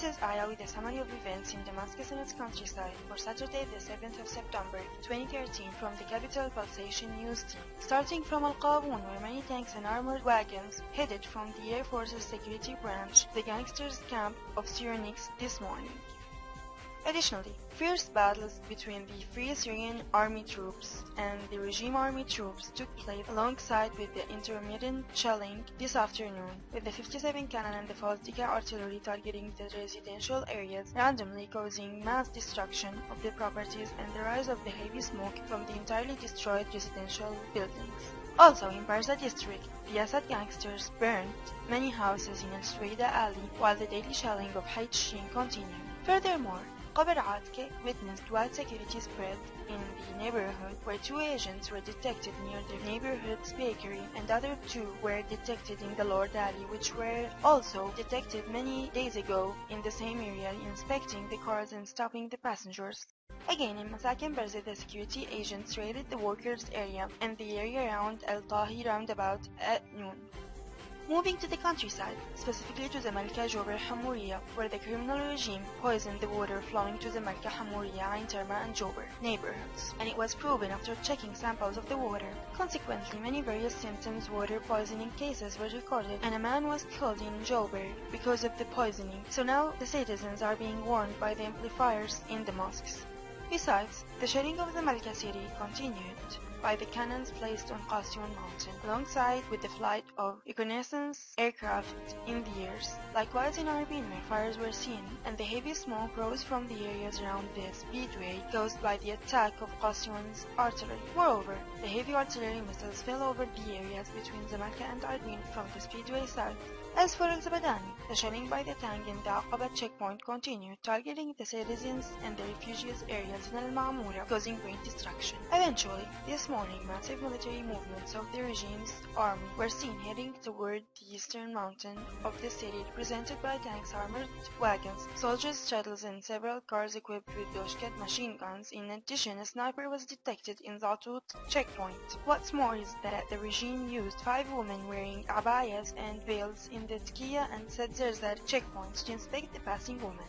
This is Aya with a summary of events in Damascus and its countryside for Saturday the 7th of September 2013 from the Capital Pulsation News team. Starting from Al-Qابون, where many tanks and armored wagons headed from the Air Force's security branch to the gangsters' camp of Syrianics this morning. Additionally, fierce battles between the Free Syrian Army troops and the regime army troops took place alongside with the intermittent shelling this afternoon, with the 57 cannon and the Falstica artillery targeting the residential areas, randomly causing mass destruction of the properties and the rise of the heavy smoke from the entirely destroyed residential buildings. Also in برزة district, the Assad gangsters burned many houses in الجديدة alley while the daily shelling of Haitchin continued. Furthermore, witnessed wide security spread in the neighborhood where 2 agents were detected near the neighborhood's bakery and other 2 were detected in the Lord Alley, which were also detected many days ago in the same area inspecting the cars and stopping the passengers. Again, in مساكن برزة, the security agents raided the workers' area and the area around Al-Tahi roundabout at noon. Moving to the countryside, specifically to the Malka Jober Hamouria, where the criminal regime poisoned the water flowing to the Malka Hamouria, Ain Terma and Jober neighborhoods, and it was proven after checking samples of the water. Consequently, many various symptoms water poisoning cases were recorded, and a man was killed in Jober because of the poisoning, so now the citizens are being warned by the amplifiers in the mosques. Besides, the shelling of the Malka city continued by the cannons placed on Qasyon mountain, alongside with the flight of reconnaissance aircraft in the airs. Likewise in Arabin, where fires were seen, and the heavy smoke rose from the areas around the speedway caused by the attack of Qasyon's artillery. Moreover, the heavy artillery missiles fell over the areas between Zamalka and Arabin from the speedway south. As for Al-Zabadani, the shelling by the tank in the Aqaba checkpoint continued, targeting the citizens and the refugees areas in Al-Ma'mura, causing great destruction. Eventually, this morning, massive military movements of the regime's army were seen heading toward the eastern mountain of the city, represented by tanks, armored wagons, soldiers' shuttles, and several cars equipped with Doshkat machine guns. In addition, a sniper was detected in Zatut checkpoint. What's more is that the regime used 5 women wearing abayas and veils in the Tkiya and Sedzerza checkpoints to inspect the passing women.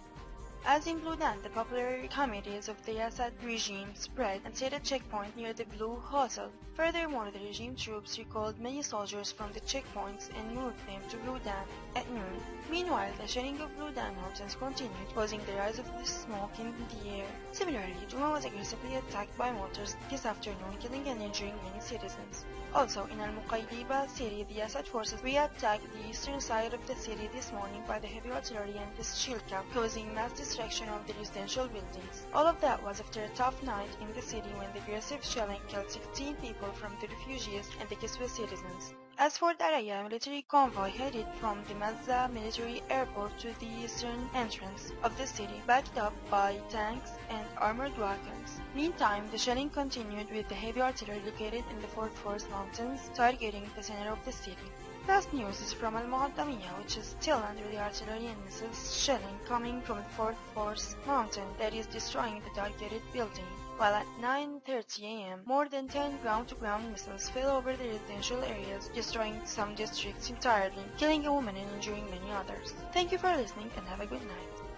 As in Bludan, the popular comedies of the Assad regime spread and set a checkpoint near the Blue Hotel. Furthermore, the regime troops recalled many soldiers from the checkpoints and moved them to Bludan at noon. Meanwhile, the shelling of Bludan mountains continued, causing the rise of the smoke in the air. Similarly, Juma was aggressively attacked by mortars this afternoon, killing and injuring many citizens. Also, in Al-Muqayyiba city, the Assad forces re-attacked the eastern side of the city this morning by the heavy artillery and the Shilka, causing mass destruction of the residential buildings. All of that was after a tough night in the city when the aggressive shelling killed 16 people from the refugees and the Kiswa citizens. As for Daraya, a military convoy headed from the Mazza military airport to the eastern entrance of the city, backed up by tanks and armored wagons. Meantime, the shelling continued with the heavy artillery located in the Fort Force Mountains, targeting the center of the city. Last news is from Al-Muqaddamiyya, which is still under the artillery and missiles shelling coming from the Fort Force Mountain that is destroying the targeted building. While at 9:30 a.m., more than 10 ground-to-ground missiles fell over the residential areas, destroying some districts entirely, killing a woman and injuring many others. Thank you for listening and have a good night.